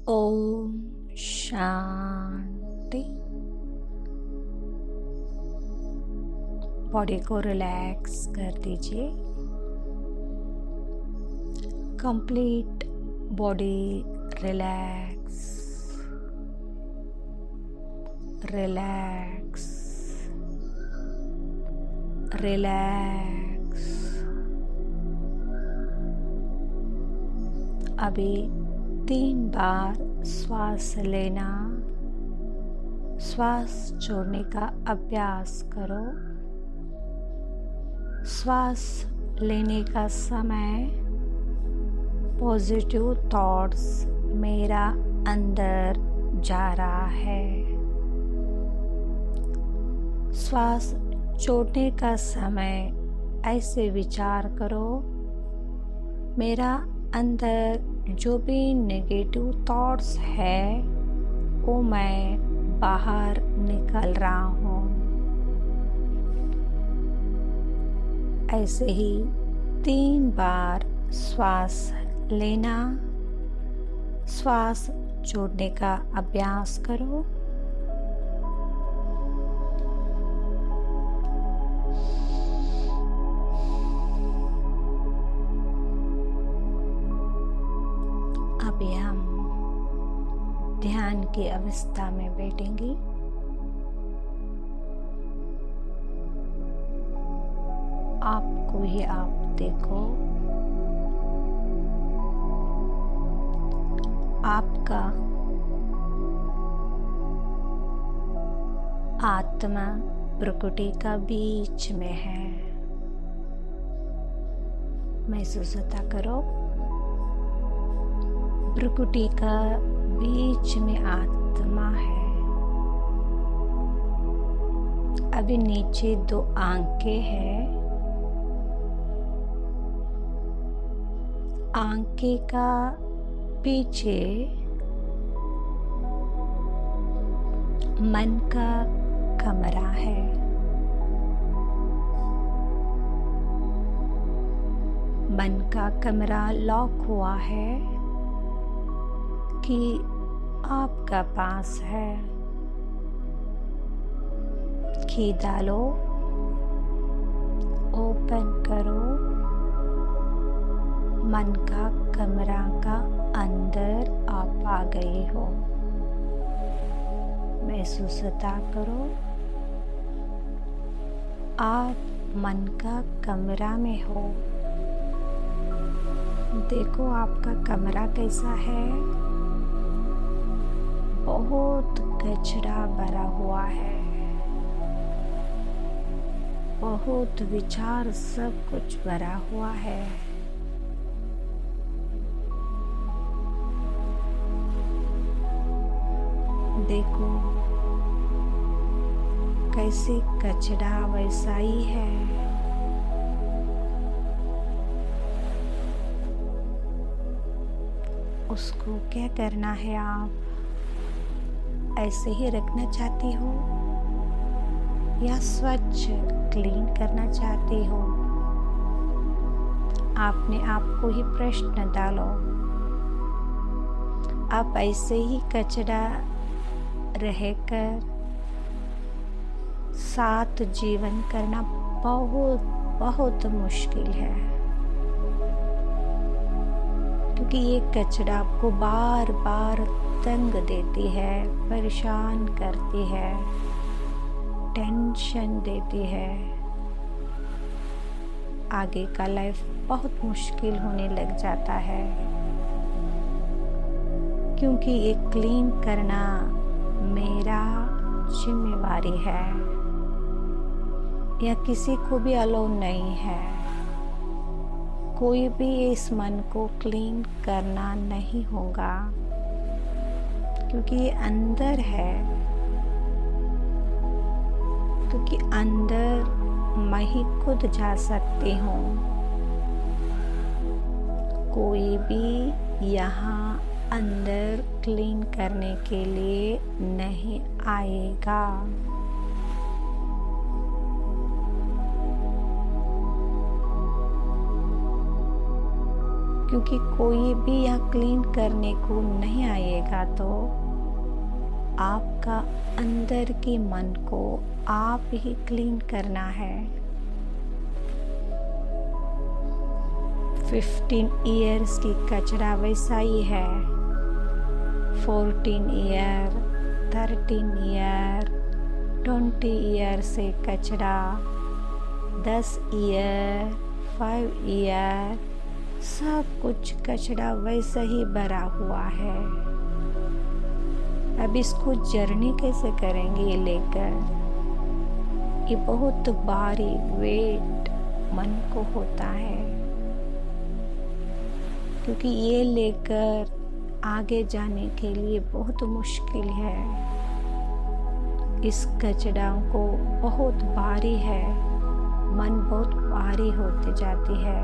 Om Shanti. Body को relax कर दीजिए। Complete body relax relax relax. अभी 3 बार श्वास लेना, श्वास छोड़ने का अभ्यास करो। श्वास लेने का समय पॉजिटिव थॉट्स मेरा अंदर जा रहा है। श्वास छोड़ने का समय ऐसे विचार करो, मेरा अंदर जो भी नेगेटिव थॉट्स है वो मैं बाहर निकल रहा हूँ। ऐसे ही 3 बार श्वास लेना, श्वास छोड़ने का अभ्यास करो। अभी हम ध्यान की अवस्था में बैठेंगे। आपको ही आप देखो, आपका आत्मा प्रकृति का बीच में है। महसूस होता करो, प्रकृति का बीच में आत्मा है। अभी नीचे 2 आंखें हैं। आंखें का पीछे मन का कमरा है। मन का कमरा लॉक हुआ है कि आपका पास है। की डालो, ओपन करो। मन का कमरा का अंदर आप आ गए हो। महसूस करो, आप मन का कमरा में हो। देखो आपका कमरा कैसा है। बहुत कचरा भरा हुआ है, बहुत विचार, सब कुछ भरा हुआ है। देखो कैसे कचरा वैसा ही है। उसको क्या करना है, आप ऐसे ही रखना चाहती हो या स्वच्छ क्लीन करना चाहती हो? आपने आपको ही प्रश्न डालो। आप ऐसे ही कचरा रहकर साथ जीवन करना बहुत बहुत मुश्किल है, क्योंकि ये कचरा आपको बार बार तंग देती है, परेशान करती है, टेंशन देती है। आगे का लाइफ बहुत मुश्किल होने लग जाता है, क्योंकि ये क्लीन करना मेरा जिम्मेवारी है, या किसी को भी अलाउ नहीं है। कोई भी इस मन को क्लीन करना नहीं होगा, क्योंकि ये अंदर है। क्योंकि अंदर मैं ही खुद जा सकती हूँ, कोई भी यहाँ अंदर क्लीन करने के लिए नहीं आएगा। क्योंकि कोई भी यहाँ क्लीन करने को नहीं आएगा, तो आपका अंदर की मन को आप ही क्लीन करना है। 15 ईयर्स की कचरा वैसा ही है। 14 ईयर, 13 ईयर, 20 ईयर से कचरा, 10 ईयर, 5 ईयर, सब कुछ कचरा वैसा ही भरा हुआ है। अब इसको जर्नी कैसे करेंगे ये लेकर? ये बहुत भारी वेट मन को होता है, क्योंकि ये लेकर आगे जाने के लिए बहुत मुश्किल है। इस कचरा को बहुत भारी है, मन बहुत भारी होती जाती है।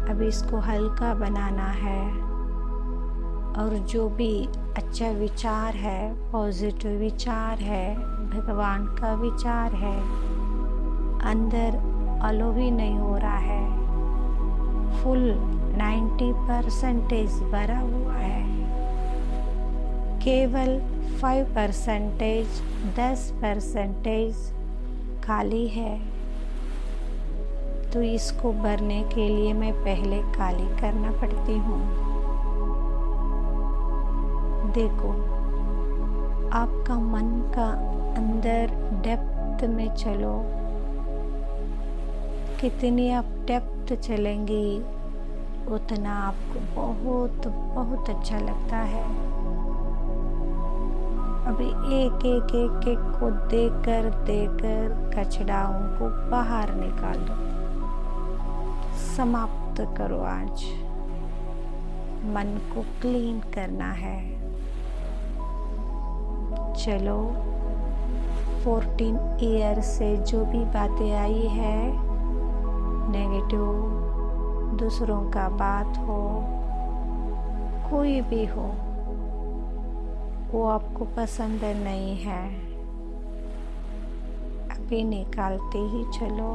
अब इसको हल्का बनाना है, और जो भी अच्छा विचार है, पॉजिटिव विचार है, भगवान का विचार है, अंदर अलो भी नहीं हो रहा है। फुल 90% भरा हुआ है, केवल 5%, 10% खाली है। तो इसको भरने के लिए मैं पहले खाली करना पड़ती हूँ। देखो, आपका मन का अंदर डेप्थ में चलो। कितनी आप डेप्थ चलेंगी उतना आपको बहुत बहुत अच्छा लगता है। अभी एक एक एक एक को देकर कचराओं को बाहर निकाल दो, समाप्त करो। आज मन को क्लीन करना है। चलो, 14 ईयर से जो भी बातें आई है, नेगेटिव, दूसरों का बात हो, कोई भी हो, वो आपको पसंद नहीं है, अभी निकालते ही चलो।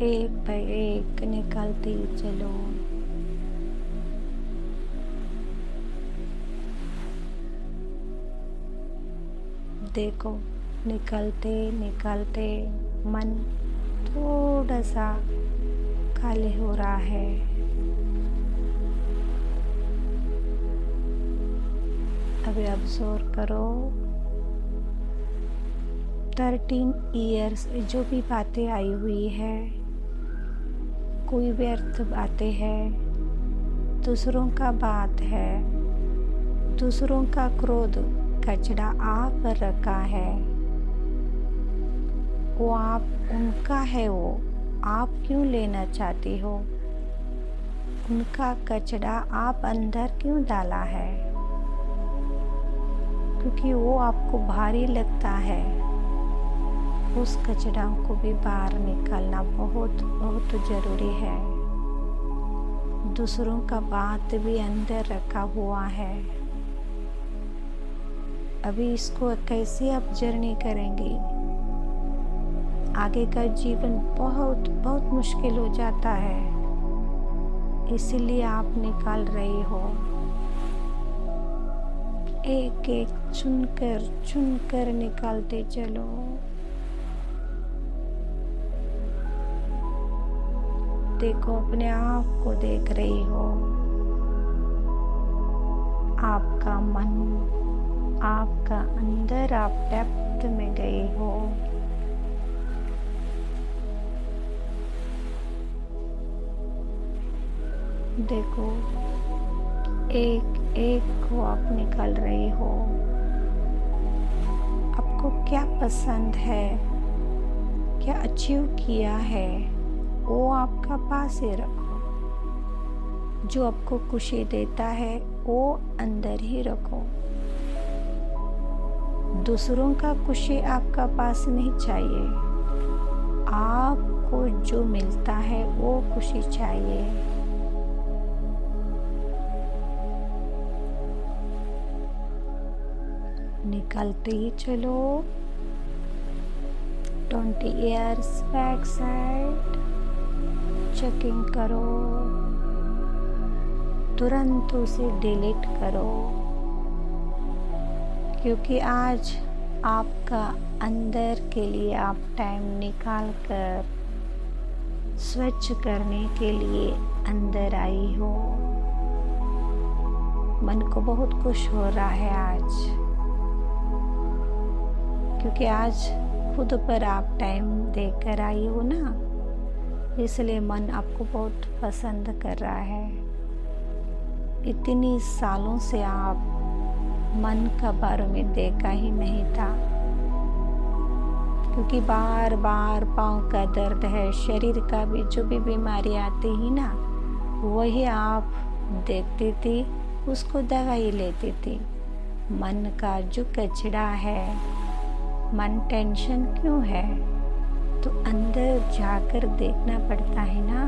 एक बाय एक निकालते ही चलो। देखो, निकलते निकलते मन थोड़ा सा खाली हो रहा है। अभी ऑब्जर्व करो, 13 ईयर्स जो भी बातें आई हुई है, कोई व्यर्थ बातें है, दूसरों का बात है, दूसरों का क्रोध, कचरा आप पर रखा है, वो आप उनका है, वो आप क्यों लेना चाहती हो? उनका कचरा आप अंदर क्यों डाला है? क्योंकि वो आपको भारी लगता है। उस कचरा को भी बाहर निकालना बहुत बहुत जरूरी है। दूसरों का बात भी अंदर रखा हुआ है। अभी इसको कैसे आप जर्नी करेंगे? आगे का जीवन बहुत बहुत मुश्किल हो जाता है, इसीलिए आप निकाल रहे हो। एक एक चुनकर निकालते चलो। देखो, अपने आप को देख रही हो। आपका मन, आपका अंदर, आप डेप्थ में गए हो। देखो, एक एक को आप निकाल रहे हो। आपको क्या पसंद है, क्या अचीव किया है, वो आपका पास ही रखो। जो आपको खुशी देता है वो अंदर ही रखो। दूसरों का खुशी आपका पास नहीं चाहिए। आपको जो मिलता है वो खुशी चाहिए। निकालते ही चलो। 20 ईयर्स बैक साइड चेकिंग करो, तुरंत उसे डिलीट करो, क्योंकि आज आपका अंदर के लिए आप टाइम निकाल कर स्वच्छ करने के लिए अंदर आई हो। मन को बहुत खुश हो रहा है आज, क्योंकि आज खुद पर आप टाइम देकर आई हो ना, इसलिए मन आपको बहुत पसंद कर रहा है। इतनी सालों से आप मन का बारे में देखा ही नहीं था, क्योंकि बार बार पाँव का दर्द है, शरीर का भी जो भी बीमारी आती ही ना, वही आप देखती थी, उसको दवाई लेती थी। मन का जो कचरा है, मन टेंशन क्यों है, तो अंदर जाकर देखना पड़ता है ना।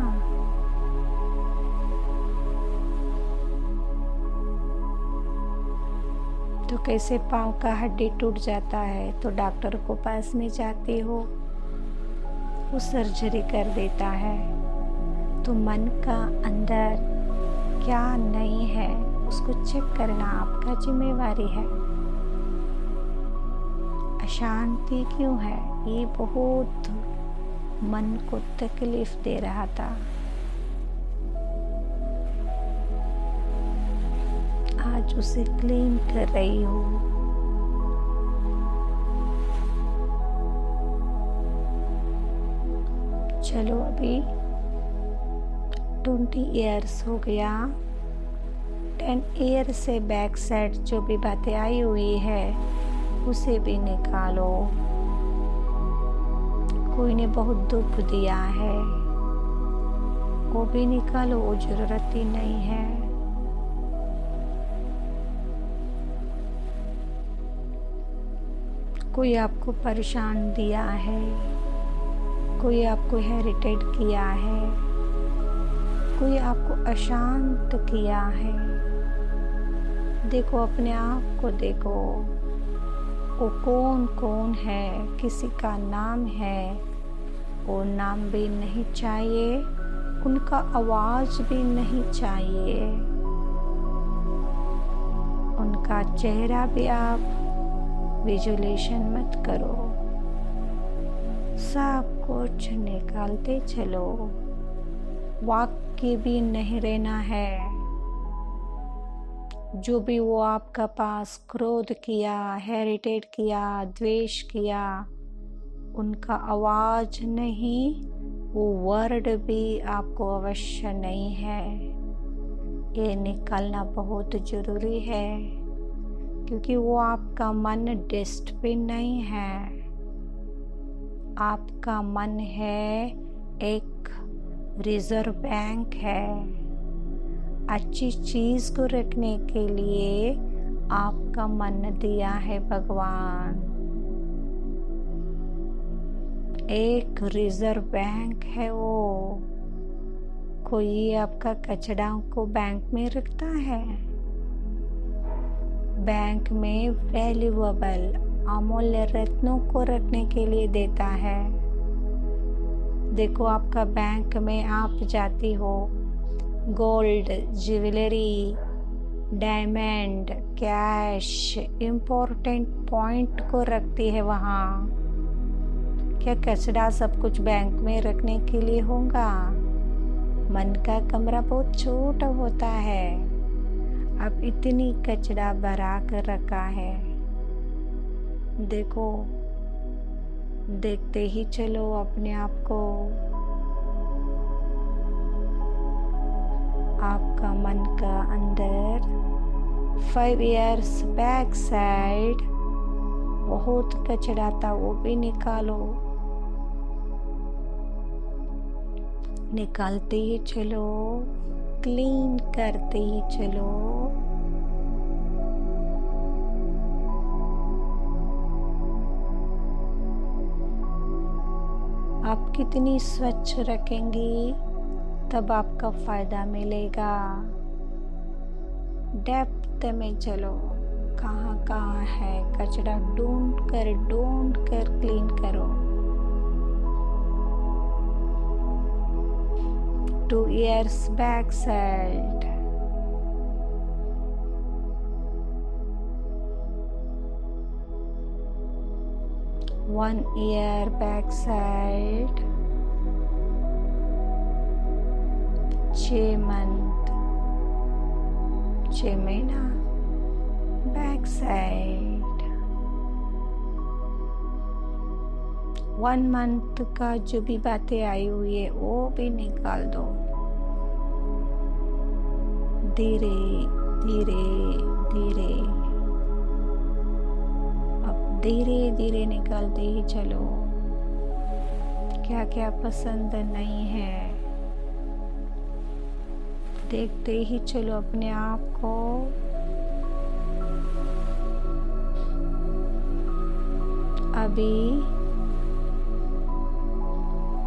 तो कैसे पाँव का हड्डी टूट जाता है तो डॉक्टर को पास में जाते हो, वो सर्जरी कर देता है। तो मन का अंदर क्या नहीं है उसको चेक करना आपका जिम्मेवारी है। अशांति क्यों है, ये बहुत मन को तकलीफ दे रहा था। आज उसे क्लीन कर रही हूँ। चलो अभी 20 इयर्स हो गया। 10 ईयर से बैक साइड जो भी बातें आई हुई है उसे भी निकालो। कोई ने बहुत दुख दिया है, वो भी निकालो, वो जरूरत ही नहीं है। कोई आपको परेशान दिया है, कोई आपको इरिटेट किया है, कोई आपको अशांत किया है। देखो अपने आप को देखो, वो कौन कौन है, किसी का नाम है, वो नाम भी नहीं चाहिए, उनका आवाज भी नहीं चाहिए, उनका चेहरा भी आप विजुअलाइजेशन मत करो। सब कुछ निकालते चलो। वाक्य भी नहीं रहना है। जो भी वो आपका पास क्रोध किया, इरिटेट किया, द्वेष किया, उनका आवाज नहीं, वो वर्ड भी आपको अवश्य नहीं है। ये निकालना बहुत जरूरी है, क्योंकि वो आपका मन डस्टबिन नहीं है। आपका मन है एक रिजर्व बैंक है। अच्छी चीज को रखने के लिए आपका मन दिया है भगवान। एक रिजर्व बैंक है वो। कोई आपका कचड़ा को बैंक में रखता है। बैंक में वैल्यूएबल अमूल्य रत्नों को रखने के लिए देता है। देखो आपका बैंक में आप जाती हो, gold, jewellery, diamond, cash, important point को रखती है वहाँ। क्या कचरा सब कुछ बैंक में रखने के लिए होगा? मन का कमरा बहुत छोटा होता है। अब इतनी कचरा भरा कर रखा है। देखो, देखते ही चलो अपने आप को। आपका मन का अंदर 5 इयर्स बैक साइड बहुत कचरा था, वो भी निकालो। निकालते ही चलो, क्लीन करते ही चलो। आप कितनी स्वच्छ रखेंगी तब आपका फायदा मिलेगा। डेप्थ में चलो, कहाँ कहाँ है कचरा ढूंढ कर क्लीन करो। 2 ears back side, one ear back side, 6 month, 6 महीना बैक साइड, 1 मंथ का जो भी बातें आई हुई है वो भी निकाल दो। धीरे धीरे धीरे, अब धीरे धीरे निकालते ही चलो। क्या क्या पसंद नहीं है देखते ही चलो अपने आप को। अभी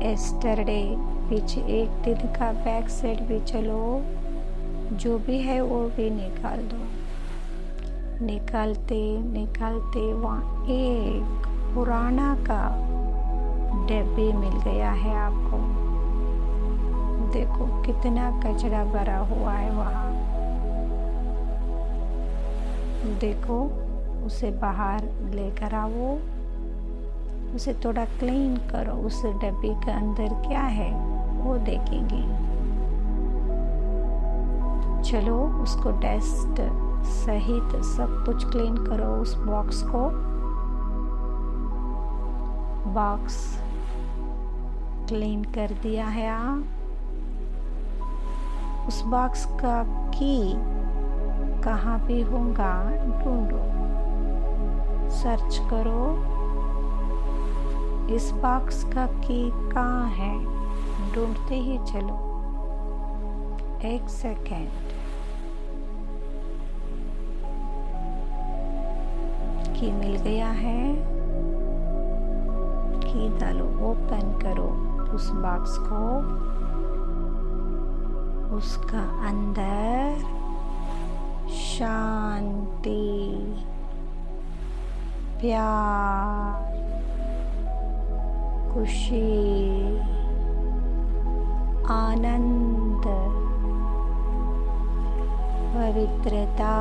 एस्टरडे पीछे एक दिन का बैक साइड भी चलो, जो भी है वो भी निकाल दो। निकालते निकालते वहाँ एक पुराना का डब्बे मिल गया है आपको। देखो कितना कचरा भरा हुआ है वहाँ। देखो उसे बाहर लेकर आओ, उसे थोड़ा क्लीन करो। उस डब्बे के अंदर क्या है वो देखेंगे। चलो उसको डस्ट सहित सब कुछ क्लीन करो। उस बॉक्स को, बॉक्स क्लीन कर दिया है आप। उस बॉक्स का की कहाँ पे होगा ढूंढो, सर्च करो। इस बॉक्स का की कहाँ है ढूंढते ही चलो। 1 सेकेंड, की मिल गया है। की डालो, ओपन करो उस बॉक्स को। उसका अंदर शांति, प्यार, खुशी, आनंद, पवित्रता,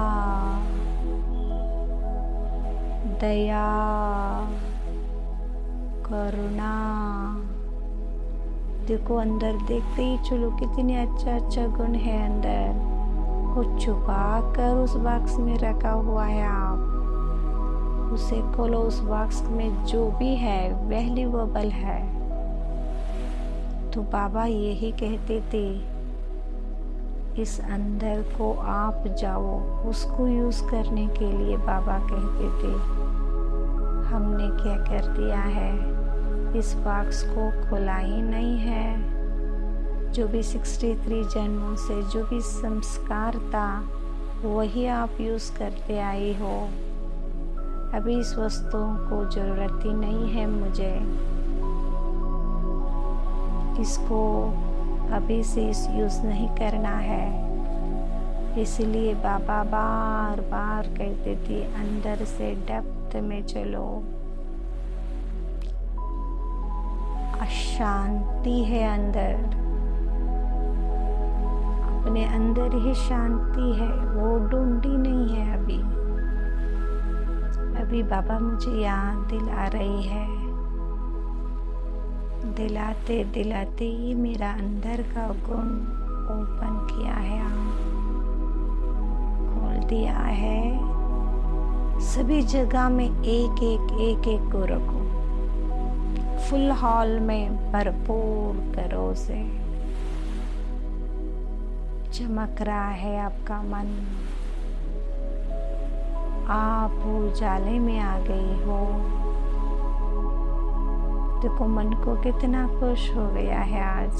दया, करुणा। देखो अंदर देखते ही चलो कितने अच्छा अच्छा गुण है अंदर। वो छुपा कर उस बॉक्स में रखा हुआ है। आप उसे खोलो, उस बॉक्स में जो भी है वैल्यूएबल है। तो बाबा यही कहते थे, इस अंदर को आप जाओ, उसको यूज करने के लिए बाबा कहते थे। हमने क्या कर दिया है, इस बॉक्स को खोला ही नहीं है। जो भी 63 जन्मों से जो भी संस्कार था वही आप यूज करते आए हो। अभी इस वस्तुओं को जरूरत ही नहीं है मुझे, इसको अभी से यूज नहीं करना है। इसलिए बाबा बार बार कहते थे अंदर से डेप्थ में चलो। अशांति है अंदर, अपने अंदर ही शांति है, वो ढूंढी नहीं है। अभी बाबा मुझे याद दिला रही है। दिलाते दिलाते ही मेरा अंदर का गुण ओपन किया है, खोल दिया है। सभी जगह में एक एक को रखो। फुल हॉल में भरपूर करो से। चमक रहा है आपका मन, आप उजाले में आ गई हो। देखो मन को कितना खुश हो गया है आज।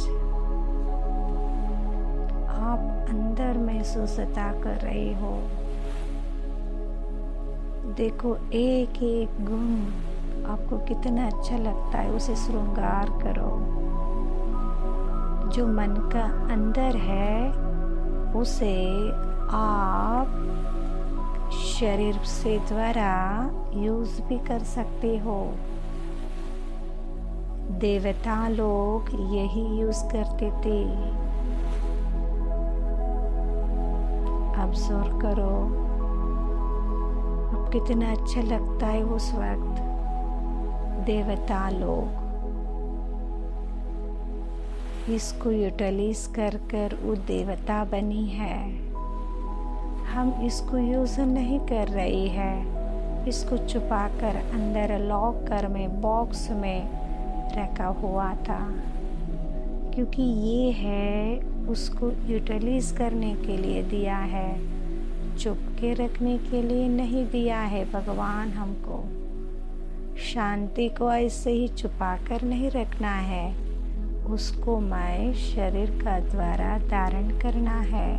आप अंदर महसूसता कर रही हो। देखो एक एक गुण आपको कितना अच्छा लगता है, उसे श्रृंगार करो। जो मन का अंदर है उसे आप शरीर से द्वारा यूज भी कर सकते हो। देवता लोग यही यूज करते थे। ऑब्जर्व करो अब कितना अच्छा लगता है उस वक्त। देवता लोग इसको यूटिलाइज कर वो देवता बनी है। हम इसको यूज नहीं कर रही है। इसको छुपाकर अंदर लॉकर में बॉक्स में रखा हुआ था, क्योंकि ये है उसको यूटिलाइज करने के लिए दिया है, छुप के रखने के लिए नहीं दिया है। भगवान हमको शांति को ऐसे ही छुपा कर नहीं रखना है, उसको मैं शरीर का द्वारा धारण करना है।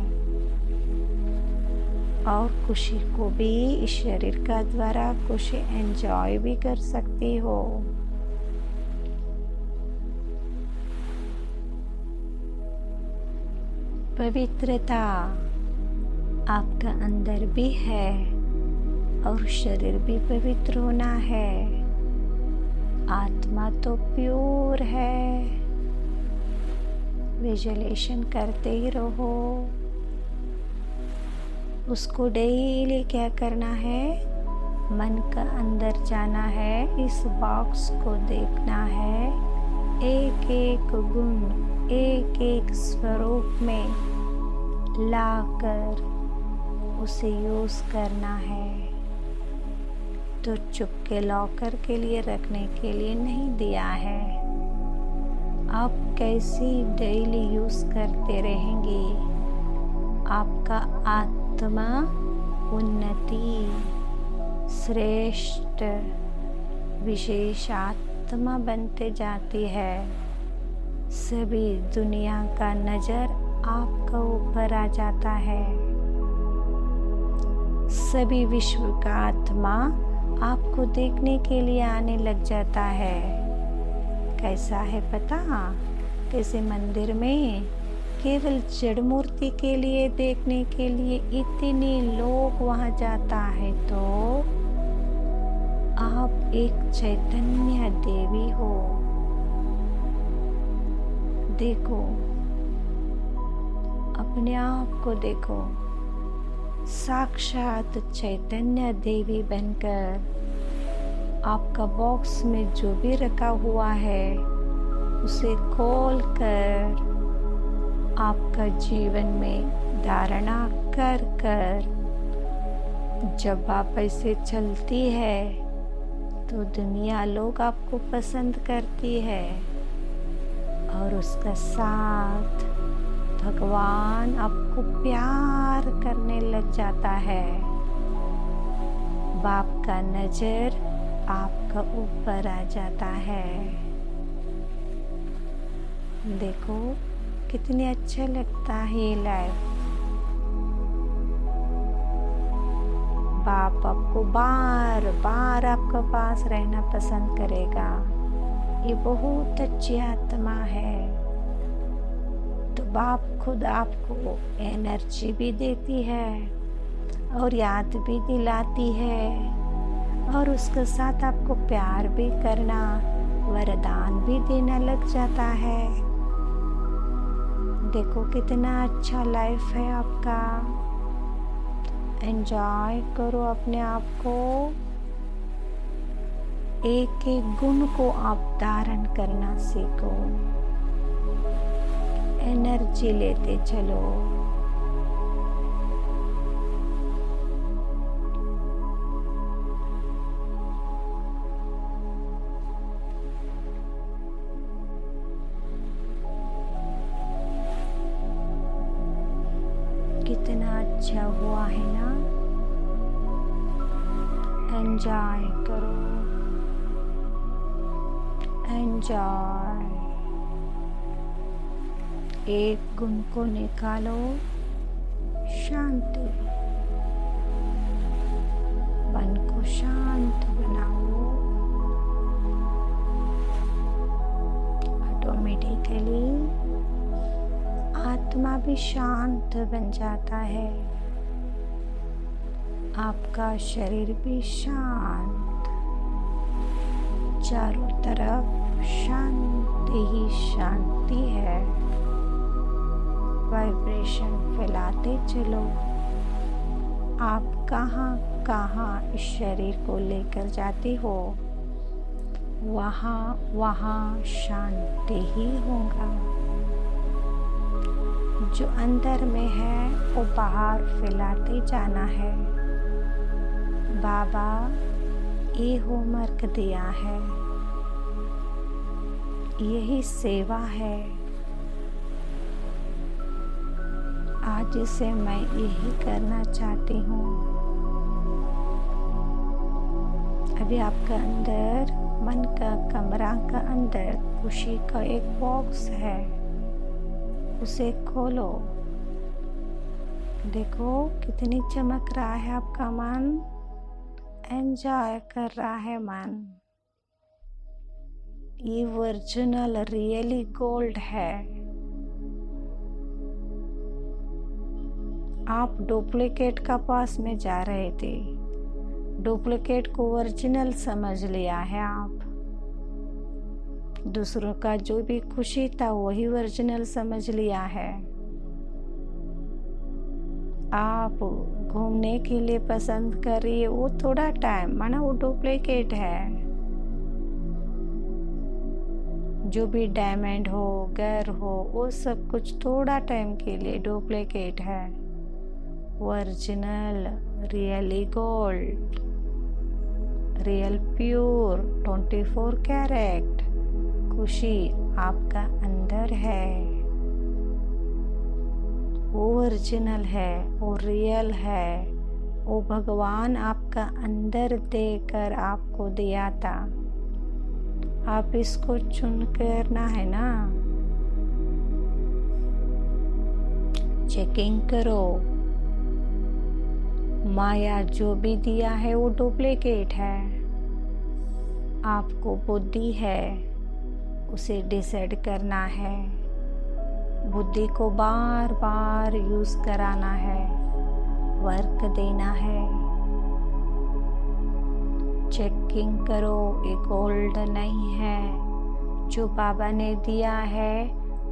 और खुशी को भी इस शरीर का द्वारा खुशी एंजॉय भी कर सकती हो। पवित्रता आपका अंदर भी है और शरीर भी पवित्र होना है। आत्मा तो प्योर है। विजुअलाइजेशन करते ही रहो। उसको डेली क्या करना है, मन का अंदर जाना है, इस बॉक्स को देखना है, एक एक गुण एक एक स्वरूप में लाकर उसे यूज करना है। तो चुपके लॉकर के लिए रखने के लिए नहीं दिया है। आप कैसी डेली यूज करते रहेंगे, आपका आत्मा उन्नति श्रेष्ठ विशेष आत्मा बनते जाती है। सभी दुनिया का नजर आपका ऊपर आ जाता है। सभी विश्व का आत्मा आपको देखने के लिए आने लग जाता है। कैसा है पता? कैसे मंदिर में केवल जड़ मूर्ति के लिए देखने के लिए इतने लोग वहां जाता है, तो आप एक चैतन्य देवी हो। देखो, अपने आप को देखो, साक्षात चैतन्य देवी बनकर आपका बॉक्स में जो भी रखा हुआ है उसे खोल कर आपका जीवन में धारणा कर जब आप ऐसे चलती है तो दुनिया लोग आपको पसंद करती है और उसका साथ भगवान आपको प्यार करने लग जाता है। बाप का नजर आपका ऊपर आ जाता है। देखो कितनी अच्छा लगता है ये लाइफ। बाप आपको बार बार आपके पास रहना पसंद करेगा। ये बहुत अच्छी आत्मा है। तो बाप खुद आपको एनर्जी भी देती है और याद भी दिलाती है और उसके साथ आपको प्यार भी करना, वरदान भी देना लग जाता है। देखो कितना अच्छा लाइफ है आपका। एंजॉय करो अपने आप को। एक एक गुण को आप धारण करना सीखो। एनर्जी लेते चलो। कितना अच्छा हुआ है ना। एंजॉय करो, एंजॉय। एक गुण को निकालो, शांति। मन को शांत बनाओ। ऑटोमेटिकली आत्मा भी शांत बन जाता है। आपका शरीर भी शांत, चारों तरफ शांति ही शांति है। वाइब्रेशन फैलाते चलो। आप कहाँ कहाँ इस शरीर को लेकर जाते हो, वहाँ वहाँ शांति ही होगा। जो अंदर में है वो बाहर फैलाते जाना है। बाबा ये होमवर्क दिया है, यही सेवा है। आज से मैं यही करना चाहती हूँ। अभी आपका अंदर मन का कमरा का अंदर खुशी का एक बॉक्स है, उसे खोलो। देखो कितनी चमक रहा है आपका मन, एंजॉय कर रहा है मन। ये ओरिजिनल रियली गोल्ड है। आप डुप्लीकेट का पास में जा रहे थे, डुप्लीकेट को ओरिजिनल समझ लिया है आप। दूसरों का जो भी खुशी था वही ओरिजिनल समझ लिया है। आप घूमने के लिए पसंद कर रही है, वो थोड़ा टाइम माना वो डुप्लीकेट है। जो भी डायमंड हो, घर हो, वो सब कुछ थोड़ा टाइम के लिए डुप्लीकेट है। Original really gold, real pure 24 carat खुशी आपका अंदर है। वो ओरिजिनल है, वो रियल है, वो भगवान आपका अंदर देकर आपको दिया था। आप इसको चुन करना है ना। चेकिंग करो, माया जो भी दिया है वो डुप्लीकेट है। आपको बुद्धि है, उसे डिसाइड करना है। बुद्धि को बार बार यूज कराना है, वर्क देना है। चेकिंग करो, ये गोल्ड नहीं है। जो बाबा ने दिया है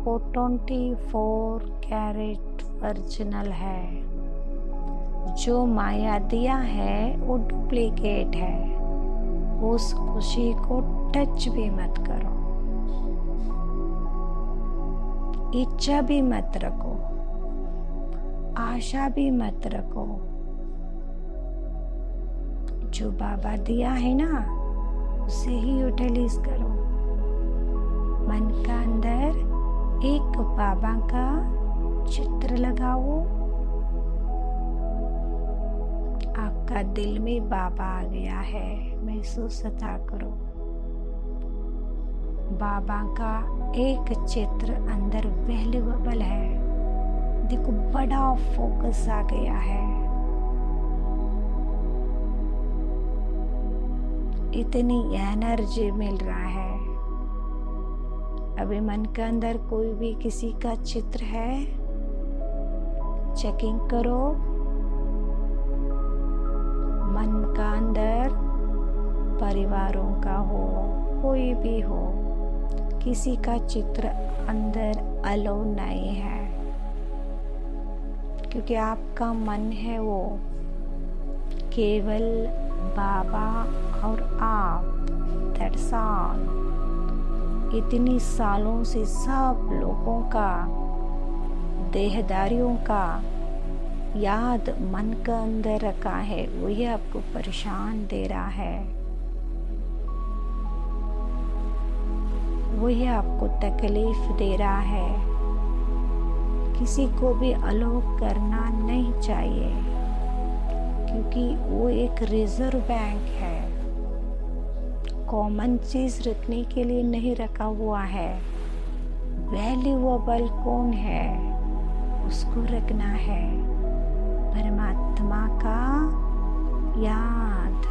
वो 24 कैरेट ओरिजिनल है। जो माया दिया है वो डुप्लीकेट है। उस खुशी को टच भी मत करो, इच्छा भी मत रखो, आशा भी मत रखो। जो बाबा दिया है ना उसे ही यूटिलाइज करो। मन का अंदर एक बाबा का चित्र लगाओ। आपका दिल में बाबा आ गया है, महसूस करो। बाबा का एक चित्र अंदर वैल्यूएबल है। देखो बड़ा फोकस आ गया है। इतनी एनर्जी मिल रहा है। अभी मन के अंदर कोई भी किसी का चित्र है, चेकिंग करो। मन का अंदर परिवारों का हो, कोई भी हो, किसी का चित्र अंदर अलो नहीं है, क्योंकि आपका मन है वो केवल बाबा और आप। That's all. इतनी सालों से सब लोगों का, देहदारियों का याद मन का अंदर रखा है, वही आपको परेशान दे रहा है, वही आपको तकलीफ दे रहा है। किसी को भी अलोक करना नहीं चाहिए, क्योंकि वो एक रिजर्व बैंक है। कॉमन चीज रखने के लिए नहीं रखा हुआ है। वैल्यूएबल कौन है उसको रखना है। परमात्मा का याद,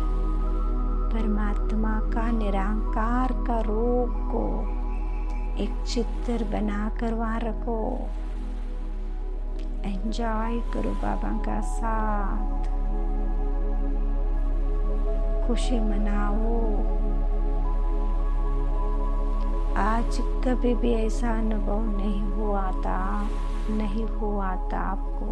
परमात्मा का निराकार का रूप को एक चित्र बना कर वहाँ रखो। एंजॉय करो बाबा का साथ। खुशी मनाओ। आज कभी भी ऐसा अनुभव नहीं हुआ था आपको।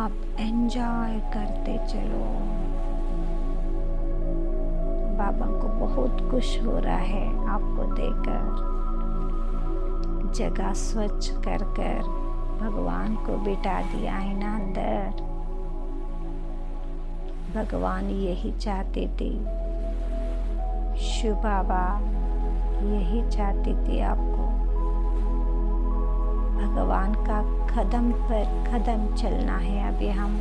आप एंजॉय करते चलो। बाबा को बहुत खुश हो रहा है आपको देखकर। जगह स्वच्छ कर भगवान को बिठा दिया है ना अंदर। भगवान यही चाहते थे, शिव बाबा यही चाहते थे आपको। भगवान का कदम पर कदम चलना है। अभी हम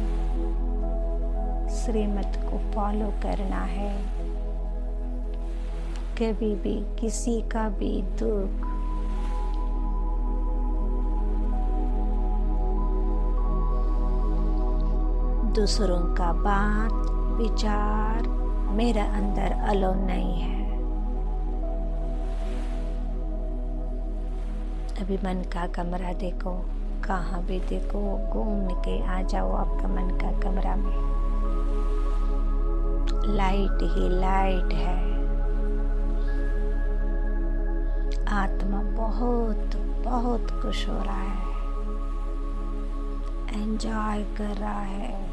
श्रीमत को फॉलो करना है। कभी भी किसी का भी दुख दूसरों का बात विचार मेरा अंदर अलो नहीं है। अभी मन का कमरा देखो, कहाँ भी देखो, घूम के आ जाओ आपका मन का कमरा में। लाइट ही लाइट है। आत्मा बहुत बहुत खुश हो रहा है, एंजॉय कर रहा है।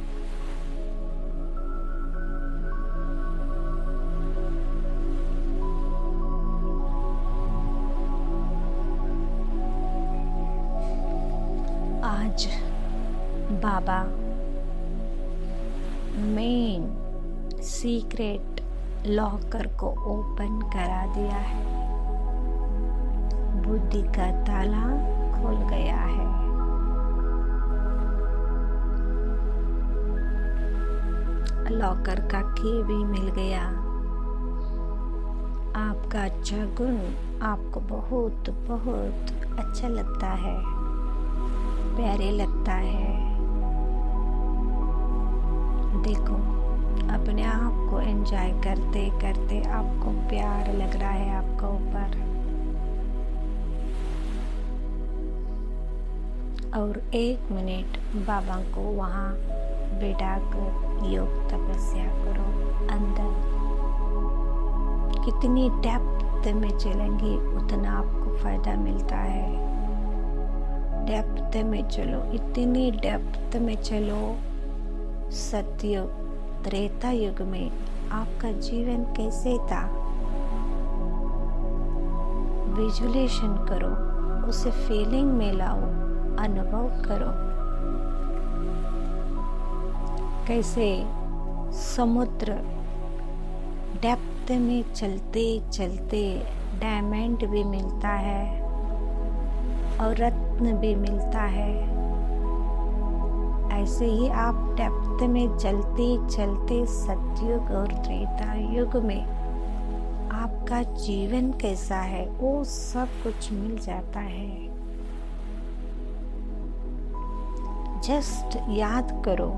आज बाबा मेन सीक्रेट लॉकर को ओपन करा दिया है। बुद्धि का ताला खुल गया है। लॉकर का की भी मिल गया। आपका अच्छा गुण आपको बहुत बहुत अच्छा लगता है, प्यारे लगता है। देखो अपने आप को एंजॉय करते करते आपको प्यार लग रहा है आपका ऊपर। और 1 मिनट बाबा को वहाँ बैठाकर योग तपस्या करो। अंदर कितनी डेप्थ में चलेंगे उतना आपको फायदा मिलता है। डेप्थ में चलो, इतनी डेप्थ में चलो। सतयुग त्रेता युग में आपका जीवन कैसे था, विजुअलाइजेशन करो, उसे फीलिंग में लाओ, अनुभव करो। कैसे समुद्र डेप्थ में चलते चलते डायमंड भी मिलता है और रत्न भी मिलता है। ऐसे ही आप डेप्थ में चलते चलते सतयुग और त्रेता युग में आपका जीवन कैसा है वो सब कुछ मिल जाता है। जस्ट याद करो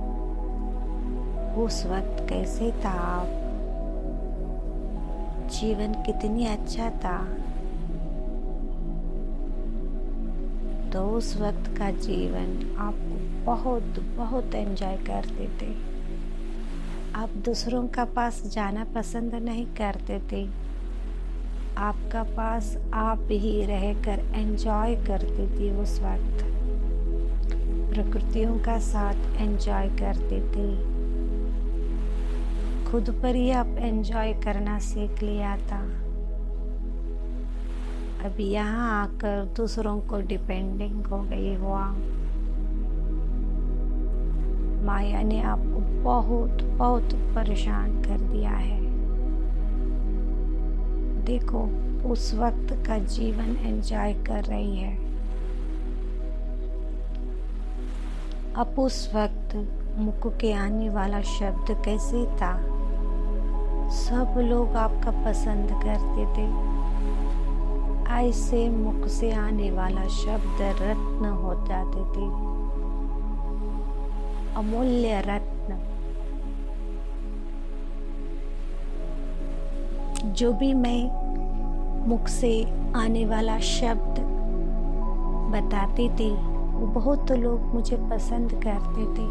उस वक्त कैसे था आप, जीवन कितनी अच्छा था। तो उस वक्त का जीवन आपको बहुत बहुत एंजॉय करते थे। आप दूसरों का पास जाना पसंद नहीं करते थे। आपका पास आप ही रहकर एंजॉय करते थे। उस वक्त प्रकृतियों का साथ एंजॉय करते थे। खुद पर ही आप एंजॉय करना सीख लिया था। अभी यहाँ आकर दूसरों को डिपेंडिंग हो गई हुआ। माया ने आपको बहुत बहुत परेशान कर दिया है। देखो उस वक्त का जीवन एंजॉय कर रही है। अब उस वक्त मुख के आने वाला शब्द कैसे था, सब लोग आपका पसंद करते थे। ऐसे मुख से आने वाला शब्द रत्न हो जाते थे, अमूल्य रत्न। जो भी मैं मुख से आने वाला शब्द बताती थी वो बहुत लोग मुझे पसंद करते थे।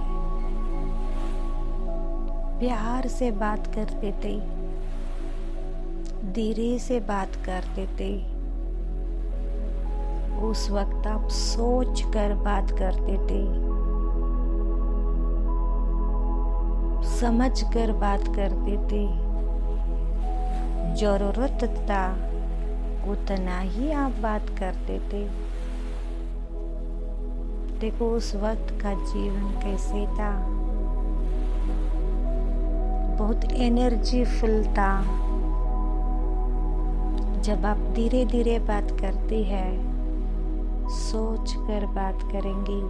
प्यार से बात करते थे, धीरे से बात करते थे। उस वक्त आप सोच कर बात करते थे, समझ कर बात करते थे। जरूरत था उतना ही आप बात करते थे। देखो उस वक्त का जीवन कैसे था, बहुत एनर्जीफुल था। जब आप धीरे धीरे बात करती है, सोच कर बात करेंगी,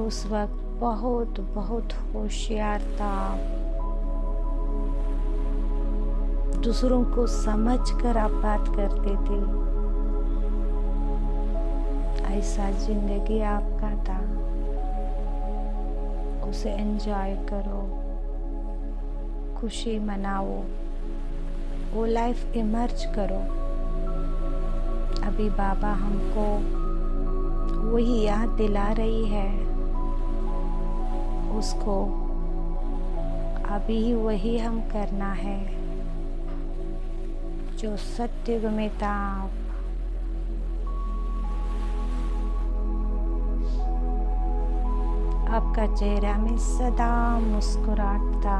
उस वक्त बहुत बहुत होशियार था। दूसरों को समझ कर आप बात करते थे। ऐसा जिंदगी आपका था, उसे एंजॉय करो, खुशी मनाओ, वो लाइफ इमर्ज करो। अभी बाबा हमको वही याद दिला रही है, उसको अभी वही हम करना है जो सत्युग में था। आपका चेहरा में सदा मुस्कुराहट था,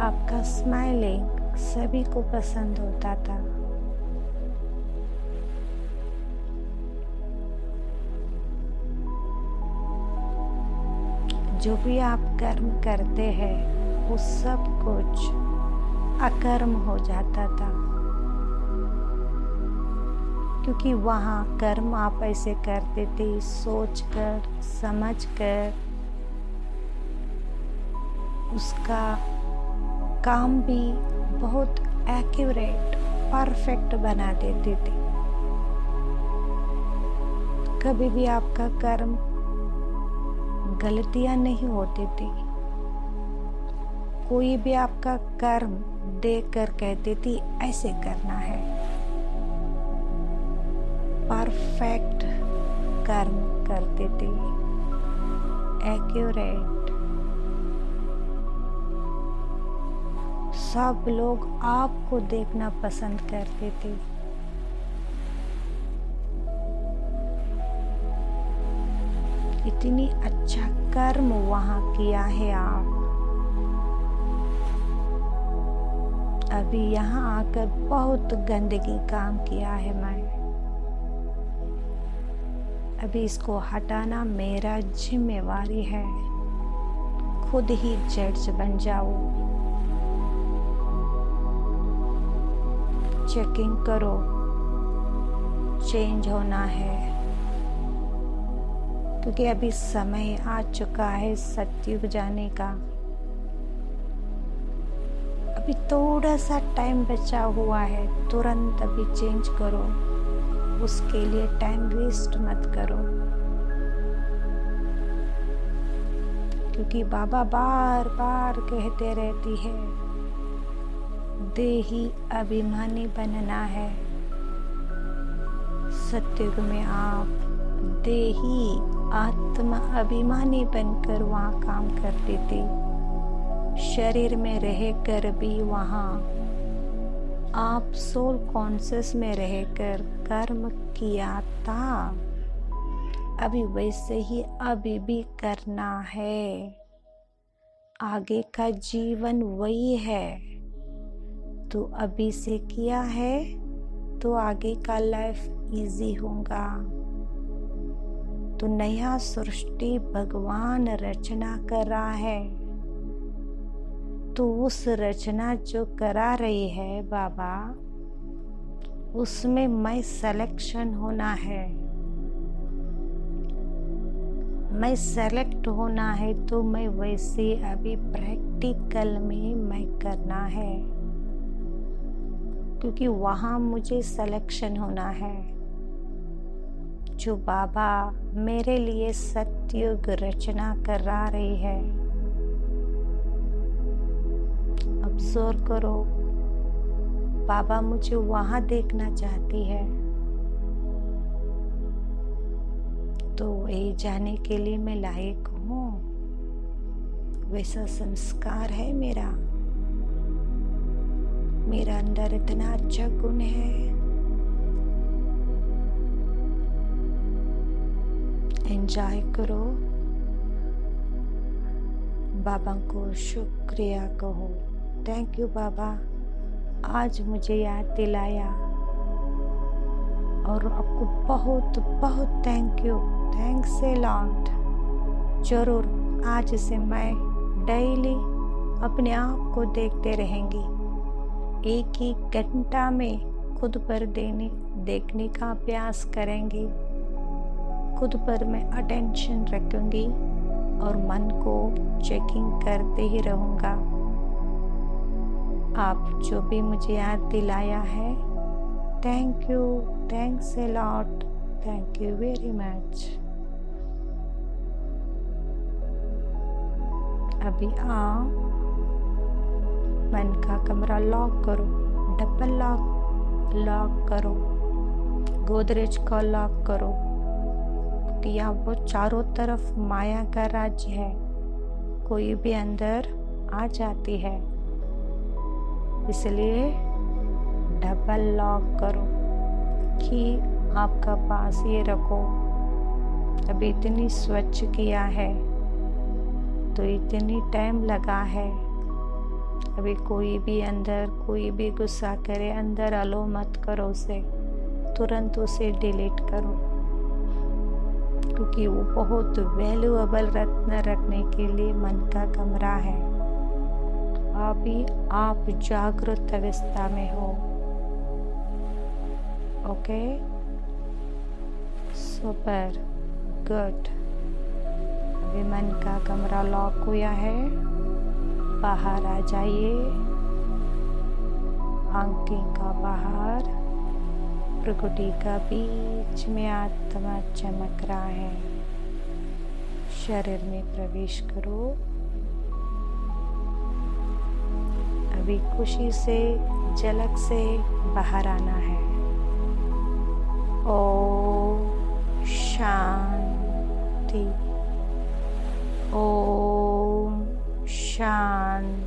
आपका स्माइलिंग सभी को पसंद होता था। जो भी आप कर्म करते हैं वो सब कुछ अकर्म हो जाता था, क्योंकि वहाँ कर्म आप ऐसे करते थे सोच कर समझ कर। उसका काम भी बहुत एक्यूरेट परफेक्ट बना देते थे। कभी भी आपका कर्म गलतियां नहीं होती थी। कोई भी आपका कर्म देख कर कहती थी ऐसे करना है। परफेक्ट कर्म करते थे, एक्यूरेट। सब लोग आपको देखना पसंद करते थे। इतनी अच्छा कर्म वहां किया है आप। अभी यहाँ आकर बहुत गंदगी काम किया है मैं। अभी इसको हटाना मेरा जिम्मेवारी है। खुद ही जज बन जाओ। चेकिंग करो, चेंज होना है, क्योंकि अभी समय आ चुका है सतयुग जाने का। अभी थोड़ा सा टाइम बचा हुआ है, तुरंत अभी चेंज करो। उसके लिए टाइम वेस्ट मत करो, क्योंकि बाबा बार बार कहते रहती है देही अभिमानी बनना है। सतयुग में आप देही आत्मा अभिमानी बनकर वहाँ काम करते थे। शरीर में रहकर भी वहाँ आप सोल कॉन्शियस में रहकर कर्म किया था। अभी वैसे ही अभी भी करना है। आगे का जीवन वही है। तो अभी से किया है तो आगे का लाइफ इजी होगा। तो नया सृष्टि भगवान रचना कर रहा है, तो उस रचना जो करा रही है बाबा, उसमें मैं सिलेक्शन होना है। मैं सेलेक्ट होना है तो मैं वैसे अभी प्रैक्टिकल में मैं करना है, क्योंकि वहाँ मुझे सिलेक्शन होना है। जो बाबा मेरे लिए सतयुग रचना करा रही है, ऑब्जर्व करो। बाबा मुझे वहाँ देखना चाहती है, तो वही जाने के लिए मैं लायक हूँ। वैसा संस्कार है मेरा अंदर इतना अच्छा गुण है। एंजॉय करो, बाबा को शुक्रिया कहो। थैंक यू बाबा, आज मुझे याद दिलाया, और आपको बहुत बहुत thank you, thanks a lot. जरूर आज से मैं डेली अपने आप को देखते रहेंगी, एक ही घंटा में खुद पर देखने का अभ्यास करेंगी। खुद पर मैं अटेंशन रखूंगी और मन को चेकिंग करते ही रहूँगा। आप जो भी मुझे याद दिलाया है, thank you, thanks a lot, thank you very much. अभी आप मन का कमरा लॉक करो, डबल लॉक करो, गोदरेज को लॉक करो। या वो चारों तरफ माया का राज्य है, कोई भी अंदर आ जाती है, इसलिए डबल लॉक करो कि आपका पास ये रखो। अभी इतनी स्वच्छ किया है तो इतनी टाइम लगा है। अभी कोई भी अंदर कोई भी गुस्सा करे, अंदर अलो मत करो उसे, तुरंत उसे डिलीट करो, क्योंकि वो बहुत वैल्यूएबल रत्न रखने के लिए मन का कमरा है। अभी आप जागृत अवस्था में हो। Okay, super good. अभी मन का कमरा लॉक हुआ है, बाहर आ जाइए। आंखें का बाहर, प्रकृति का बीच में आत्मा चमक रहा है। शरीर में प्रवेश करो। अभी खुशी से झलक से बाहर आना है। ओम शांति, ओम शांति।